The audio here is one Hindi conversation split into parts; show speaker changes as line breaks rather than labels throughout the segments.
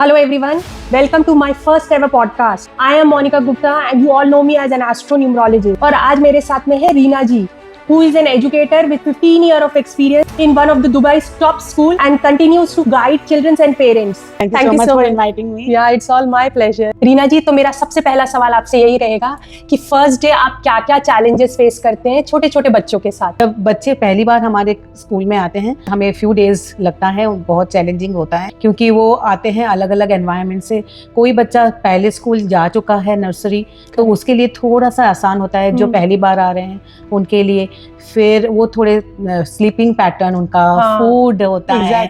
Hello everyone, welcome to my first ever podcast. I am Monica Gupta and you all know me as an astronumerologist. और आज मेरे साथ में है रीना जी, who is an educator with 15 years of experience in one of the Dubai's top school and continues to guide children and parents.
Thank you so much for inviting me.
Yeah, it's all my pleasure. Reena जी, तो मेरा सबसे पहला सवाल आपसे यही रहेगा कि फर्स्ट डे आप क्या-क्या चैलेंजेस फेस करते हैं छोटे-छोटे बच्चों के साथ?
जब बच्चे पहली बार हमारे स्कूल में आते हैं, हमें फ्यू डेज लगता है, बहुत चैलेंजिंग होता है क्योंकि वो आते हैं अलग-अलग एनवायरनमेंट से। कोई बच्चा पहले स्कूल जा चुका है नर्सरी, तो उसके लिए थोड़ा सा आसान होता है, जो पहली बार आ रहे हैं उनके लिए। फिर वो थोड़े स्लीपिंग पैटर्न उनका, फूड होता है,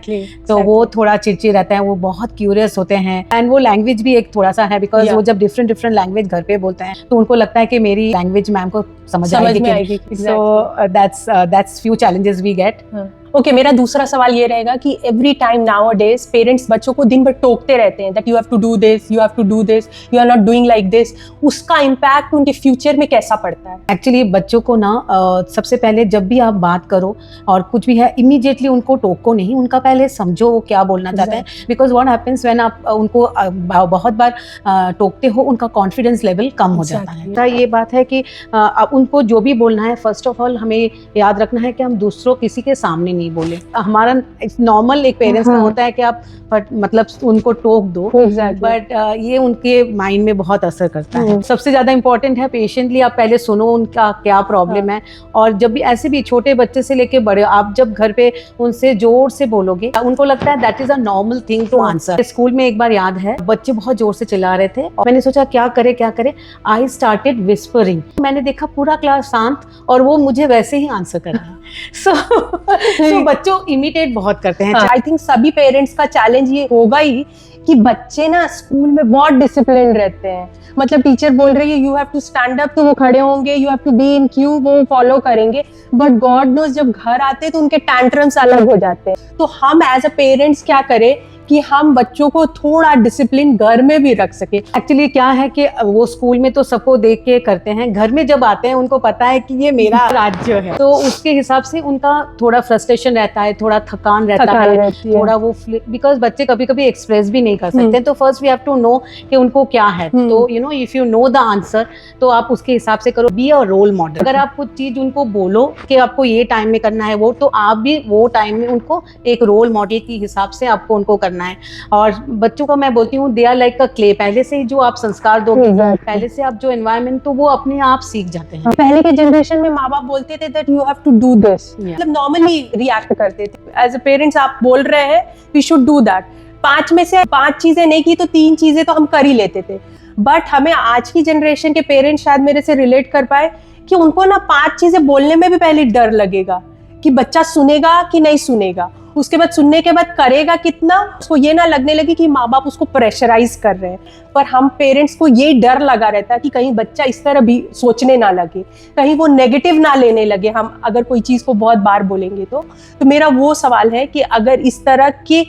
तो वो थोड़ा चिड़चिड़ रहता है, वो बहुत क्यूरियस होते हैं। एंड वो लैंग्वेज भी एक थोड़ा सा है, बिकॉज वो जब डिफरेंट लैंग्वेज घर पे बोलते हैं तो उनको लगता है कि मेरी लैंग्वेज मैम को समझ आएगी। So that's few challenges we get.
Okay, मेरा दूसरा सवाल ये रहेगा कि एवरी टाइम नाउअडेज पेरेंट्स बच्चों को दिन भर टोकते रहते हैं that you have to do this, you have to do this, you are not doing like this. उसका इम्पैक्ट उनके फ्यूचर में कैसा पड़ता है?
एक्चुअली बच्चों को ना सबसे पहले जब भी आप बात करो और कुछ भी है, इमीडिएटली उनको टोको नहीं, उनका पहले समझो वो क्या बोलना चाहते हैं। बिकॉज व्हाट हैपेंस व्हेन आप उनको बहुत बार टोकते हो, उनका कॉन्फिडेंस लेवल कम हो जाता है। ये बात है कि उनको जो भी बोलना है, फर्स्ट ऑफ ऑल हमें याद रखना है कि हम दूसरों किसी के सामने नहीं बोले। हमारा नॉर्मल एक पेरेंट्स का होता है कि आप मतलब उनको टोक दो, बट ये उनके माइंड में बहुत असर करता है। सबसे ज्यादा इंपॉर्टेंट है पेशेंटली आप पहले सुनो उनका क्या प्रॉब्लम है। और जब भी ऐसे भी छोटे बच्चे से लेके बड़े, आप जब घर पे उनसे जोर से बोलोगे, उनको लगता है that is a normal thing to answer. School में एक बार याद है, बच्चे बहुत जोर से चिल्ला रहे थे और मैंने सोचा क्या करे। I started whispering. मैंने देखा पूरा क्लास शांत और वो मुझे वैसे ही आंसर कर रहा है। सो बच्चों इमिटेट बहुत करते हैं।
आई थिंक सभी पेरेंट्स का चैलेंज ये होगा ही कि बच्चे ना स्कूल में बहुत डिसिप्लिन रहते हैं। मतलब टीचर बोल रही है you have to stand up, तो वो खड़े होंगे, you have to be in queue, वो फॉलो करेंगे। बट गॉड नोज जब घर आते हैं तो उनके टैंट्रम्स अलग हो जाते हैं। तो हम एज अ पेरेंट्स क्या करें कि हम बच्चों को थोड़ा डिसिप्लिन घर में भी रख सके।
एक्चुअली क्या है कि वो स्कूल में तो सबको देख के करते हैं, घर में जब आते हैं उनको पता है कि ये मेरा राज्य है, तो उसके हिसाब से उनका थोड़ा फ्रस्ट्रेशन रहता है, थोड़ा थकान रहता है, थोड़ा वो बिकॉज बच्चे कभी कभी एक्सप्रेस भी नहीं कर सकते। तो first we have to know कि उनको क्या है। तो you know if you know the answer तो आप उसके हिसाब से करो। Be a role model. अगर आप कुछ चीज उनको बोलो कि आपको ये टाइम में करना है वो, तो आप भी वो टाइम में उनको एक रोल मॉडल के हिसाब से आपको उनको करना है। और बच्चों का मैं बोलती हूँ they are like a clay. पहले से ही जो आप संस्कार दोगे, पहले से आप जो एनवायरनमेंट, तो वो अपने आप सीख जाते हैं।
पहले के जनरेशन में माँ बाप बोलते थे that you have to do this, मतलब नॉर्मली रिएक्ट करते थे। एज अ पेरेंट्स आप बोल रहे हैं वी शुड डू दैट। 5 में से 5 चीजें नहीं की तो 3 चीजें तो हम कर ही लेते थे। बट हमें आज की जनरेशन के पेरेंट्स शायद मेरे से रिलेट कर पाए कि उनको ना 5 चीजें बोलने में भी पहले डर लगेगा कि बच्चा सुनेगा कि नहीं सुनेगा, उसके बाद सुनने के बाद करेगा कितना, उसको ये ना लगने लगे कि माँ बाप उसको प्रेशराइज कर रहे हैं। पर हम पेरेंट्स को ये डर लगा रहता है कि कहीं बच्चा इस तरह भी सोचने ना लगे, कहीं वो नेगेटिव ना लेने लगे हम अगर कोई चीज़ को बहुत बार बोलेंगे तो मेरा वो सवाल है कि अगर इस तरह के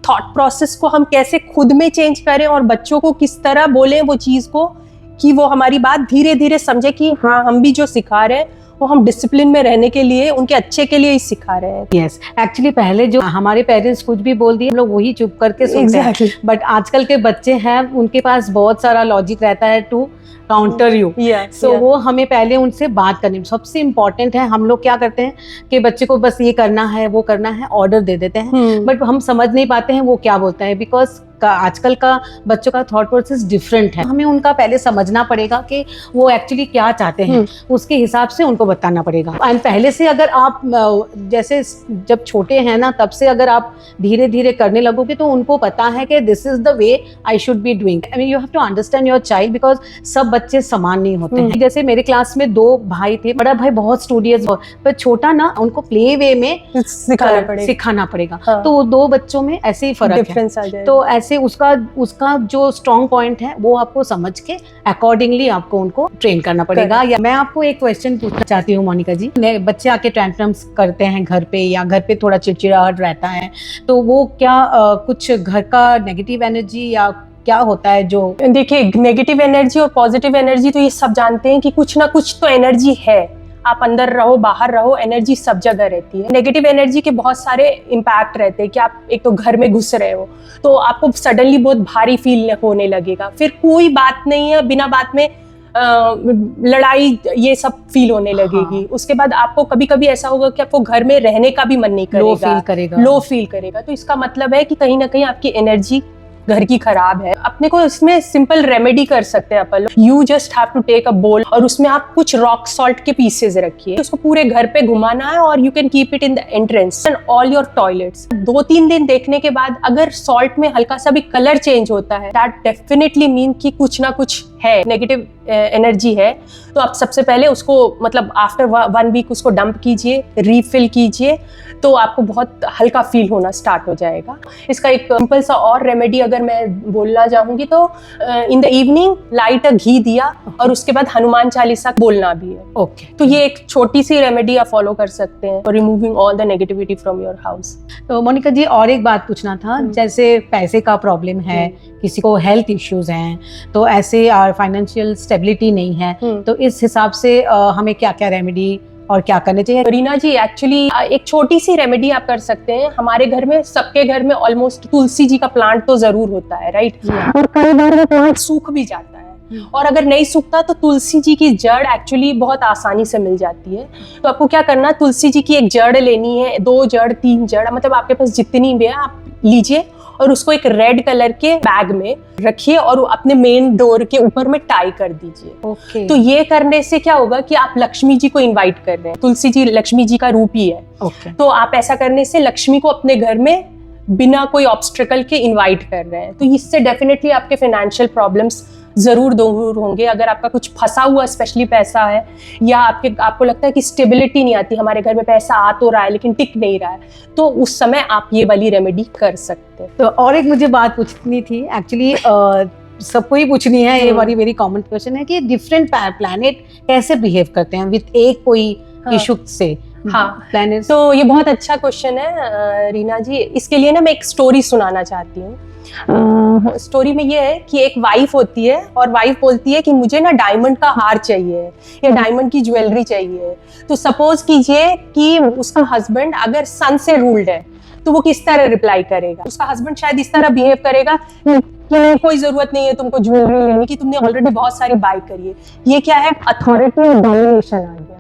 थॉट प्रोसेस को हम कैसे खुद में चेंज करें और बच्चों को किस तरह बोलें वो चीज़ को कि वो हमारी बात धीरे धीरे समझे कि हाँ हम भी जो सिखा रहे हैं वो हम डिसिप्लिन में रहने के लिए, उनके अच्छे के लिए ही सिखा रहे हैं।
यस, एक्चुअली पहले जो हमारे पेरेंट्स कुछ भी बोल दिए हम लोग वही चुप करके सुनते हैं। बट आजकल के बच्चे हैं, उनके पास बहुत सारा लॉजिक रहता है टू काउंटर यू। सो वो हमें पहले उनसे बात करनी सबसे इम्पोर्टेंट है। हम लोग क्या करते हैं कि बच्चे को बस ये करना है वो करना है, ऑर्डर दे देते हैं, बट हम समझ नहीं पाते हैं वो क्या बोलता है। बिकॉज आजकल का बच्चों का थॉट प्रोसेस डिफरेंट है। हमें उनका पहले समझना पड़ेगा कि वो एक्चुअली क्या चाहते हैं, उसके हिसाब से उनको बताना पड़ेगा। एंड पहले से अगर आप जैसे जब छोटे हैं ना, तब से अगर आप धीरे धीरे करने लगोगे तो उनको पता है कि this is the way I should be doing. I mean you have to understand your child, because सब बच्चे समान नहीं होते हैं। जैसे मेरे क्लास में 2 भाई थे, बड़ा भाई बहुत स्टूडियस, पर छोटा ना उनको प्ले वे में सिखाना पड़ेगा। तो वो 2 बच्चों में ऐसे ही फर्क है। तो ऐसे उसका जो स्ट्रॉन्ग पॉइंट है वो आपको समझ के अकॉर्डिंगली आपको उनको ट्रेन करना पड़ेगा। या मैं आपको एक क्वेश्चन पूछना चाहती हूँ मोनिका जी, बच्चे आके टैंट्रम्स करते हैं घर पे या घर पे थोड़ा चिड़चिड़ाहट रहता है, तो वो क्या कुछ घर का नेगेटिव एनर्जी या क्या होता है? जो देखिए,
नेगेटिव एनर्जी और पॉजिटिव एनर्जी तो ये सब जानते हैं कि कुछ ना कुछ तो एनर्जी है। आप अंदर रहो बाहर रहो, एनर्जी सब जगह रहती है। नेगेटिव एनर्जी के बहुत सारे इम्पैक्ट रहते हैं कि आप एक तो घर में घुस रहे हो तो आपको सडनली बहुत भारी फील होने लगेगा, फिर कोई बात नहीं है बिना बात में लड़ाई ये सब फील होने लगेगी। उसके बाद आपको कभी कभी ऐसा होगा कि आपको घर में रहने का भी मन नहीं करेगा, लो फील करेगा। तो इसका मतलब है कि कहीं ना कहीं आपकी एनर्जी घर की खराब है। अपने को इसमें सिंपल रेमेडी कर सकते हैं अपन। You just have to take a bowl और उसमें आप कुछ रॉक सॉल्ट के पीसेज रखिए, उसको पूरे घर पे घुमाना है और you can keep it in the entrance and all your toilets. 2-3 दिन देखने के बाद अगर सॉल्ट में हल्का सा भी कलर चेंज होता है, दैट डेफिनेटली मीन कि कुछ ना कुछ है, नेगेटिव एनर्जी है। तो आप सबसे पहले उसको मतलब आफ्टर 1 वीक उसको डंप कीजिए, रीफिल कीजिए, तो आपको बहुत हल्का फील होना स्टार्ट हो जाएगा। इसका एक सिंपल सा और रेमेडी अगर मैं बोलना चाहूंगी तो इन द इवनिंग लाइट अ घी दिया और उसके बाद हनुमान चालीसा बोलना भी है।
ओके,
तो ये एक छोटी सी रेमेडी आप फॉलो कर सकते हैं, removing all the negativity from your house.
तो मोनिका जी और एक बात पूछना था, जैसे पैसे का प्रॉब्लम है, किसी को हेल्थ इश्यूज हैं, तो ऐसे फाइनेंशियल स्टेबिलिटी नहीं है, तो इस हिसाब से हमें क्या क्या रेमेडी और क्या करने चाहिए?
रीना जी एक्चुअली एक छोटी सी रेमेडी आप कर सकते हैं। हमारे घर में, सबके घर में ऑलमोस्ट तुलसी जी का प्लांट तो जरूर होता है, राइट? और कई बार वो प्लांट सूख भी जाता है, और अगर नहीं सूखता तो तुलसी जी की जड़ एक्चुअली बहुत आसानी से मिल जाती है। तो आपको क्या करना, तुलसी जी की एक जड़ लेनी है, 2 जड़ 3 जड़, मतलब आपके पास जितनी भी है आप लीजिए और उसको एक रेड कलर के बैग में रखिए और अपने मेन डोर के ऊपर में टाई कर दीजिए।
ओके।
तो ये करने से क्या होगा कि आप लक्ष्मी जी को इनवाइट कर रहे हैं। तुलसी जी लक्ष्मी जी का रूप ही है।
ओके।
तो आप ऐसा करने से लक्ष्मी को अपने घर में बिना कोई ऑब्स्ट्रकल के इनवाइट कर रहे हैं। तो इससे डेफिनेटली आपके फाइनेंशियल प्रॉब्लम्स जरूर दूर होंगे। अगर आपका कुछ फंसा हुआ स्पेशली पैसा है, या आपको लगता है कि स्टेबिलिटी नहीं आती, हमारे घर में पैसा आ तो रहा है लेकिन टिक नहीं रहा है, तो उस समय आप ये वाली रेमेडी कर सकते हैं।
तो और एक मुझे बात पूछनी थी, एक्चुअली सबको ही पूछनी है, ये वाली मेरी कॉमन क्वेश्चन है कि डिफरेंट प्लैनेट कैसे बिहेव करते हैं विद एक कोई इशू से?
हाँ,
प्लैनेट।
तो ये बहुत अच्छा क्वेश्चन है रीना जी। इसके लिए ना मैं एक स्टोरी सुनाना चाहती हूँ। स्टोरी में ये है कि एक वाइफ होती है और वाइफ बोलती है कि मुझे ना डायमंड का हार चाहिए या डायमंड की ज्वेलरी चाहिए। तो सपोज कीजिए कि उसका हस्बैंड अगर सन से रूल्ड है तो वो किस तरह रिप्लाई करेगा? उसका हस्बैंड शायद इस तरह बिहेव करेगा कि कोई जरूरत नहीं है तुमको ज्वेलरी लेने की, तुमने ऑलरेडी बहुत सारी बाय करी है। ये क्या है? अथॉरिटी और डोमिनेशन आ गया।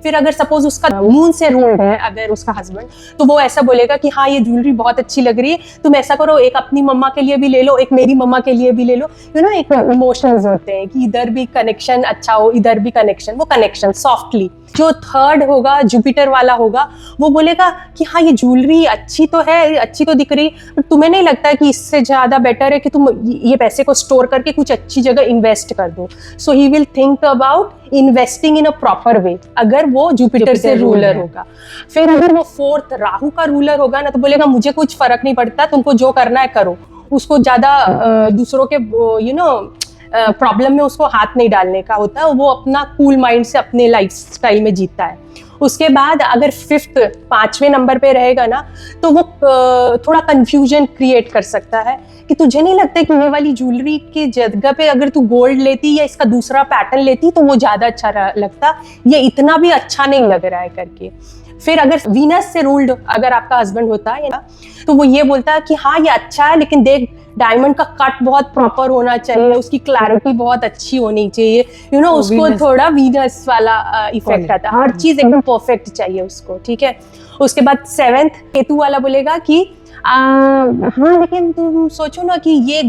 फिर अगर सपोज उसका मून से रूल्ड है अगर उसका हस्बैंड, तो वो ऐसा बोलेगा कि हाँ ये ज्वेलरी बहुत अच्छी लग रही है, तुम ऐसा करो एक अपनी मम्मा के लिए भी ले लो, एक मेरी मम्मा के लिए भी ले लो। यू नो, एक इमोशंस होते हैं कि इधर भी कनेक्शन अच्छा हो, इधर भी कनेक्शन, वो कनेक्शन सॉफ्टली। जो थर्ड होगा, जुपिटर वाला होगा, वो बोलेगा कि हाँ ये ज्वेलरी अच्छी तो है, अच्छी तो दिख रही, पर तुम्हें नहीं लगता है कि इससे ज्यादा बेटर है कि तुम ये पैसे को स्टोर करके कुछ अच्छी जगह इन्वेस्ट कर दो? So he will think about investing in a proper way, अगर वो जुपिटर से रूलर होगा। फिर अगर वो 4th राहु का रूलर होगा ना, तो बोलेगा मुझे कुछ फर्क नहीं पड़ता, तुमको जो करना है करो। उसको ज्यादा दूसरों के प्रॉब्लम में उसको हाथ नहीं डालने का होता है, वो अपना कूल माइंड से अपने लाइफ स्टाइल में जीता है। उसके बाद अगर 5वें नंबर पे रहेगा ना, तो वो थोड़ा कंफ्यूजन क्रिएट कर सकता है कि तुझे नहीं लगता कि ये वाली ज्वेलरी की जगह पे अगर तू गोल्ड लेती या इसका दूसरा पैटर्न लेती तो वो ज्यादा अच्छा लगता, ये इतना भी अच्छा नहीं लग रहा है करके। फिर अगर वीनस से रूल्ड अगर आपका हस्बैंड होता है ना, तो वो ये बोलता है कि हाँ ये अच्छा है लेकिन देख डायमंड का कट बहुत प्रॉपर होना चाहिए, उसकी क्लैरिटी बहुत अच्छी होनी चाहिए, यू नो, उसको थोड़ा वीनस वाला इफेक्ट आता है, हर चीज एकदम परफेक्ट चाहिए उसको, ठीक है। उसके बाद 7th केतु वाला बोलेगा कि हाँ लेकिन तुम सोचो ना कि ये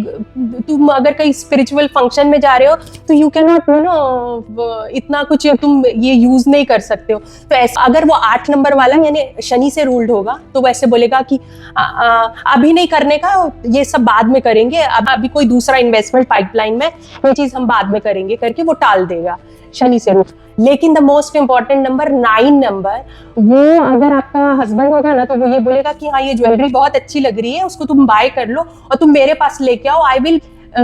तुम अगर कहीं स्पिरिचुअल फंक्शन में जा रहे हो तो you can not, you know, इतना कुछ तुम ये यूज नहीं कर सकते हो। तो ऐसा अगर वो 8 नंबर वाला यानी शनि से रूल्ड होगा तो वैसे बोलेगा कि अभी नहीं करने का, ये सब बाद में करेंगे, अब अभी कोई दूसरा इन्वेस्टमेंट पाइपलाइन में, ये चीज हम बाद में करेंगे करके वो टाल देगा, शनि से रूल्ड। लेकिन the most important number 9 number, वो अगर आपका हस्बैंड होगा ना, तो वो ये बोलेगा कि हाँ ये ज्वेलरी बहुत अच्छी लग रही है, उसको तुम बाय कर लो और तुम मेरे पास लेके आओ, I will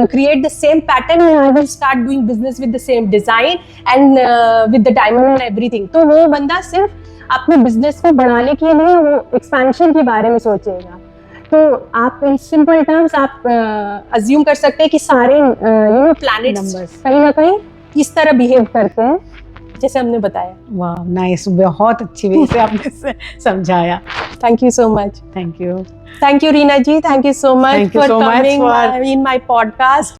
create the same pattern and I will start doing business with the same design and with the diamond and everything। तो वो बंदा सिर्फ अपने बिजनेस को बढ़ाने के लिए वो एक्सपेंशन के बारे में सोचेगा। तो आप इन सिंपल टर्म्स आप अज्यूम कर सकते हैं कि सारे प्लैनेट्स कहीं ना कहीं किस तरह बिहेव करते हैं। जैसे हमने बताया।
वाह नाइस, बहुत अच्छी वे से आपने समझाया।
Thank you so much.
Thank you.
Thank you, Reena ji. Thank you so much
Thank you
for
so much
coming
for-
in my podcast.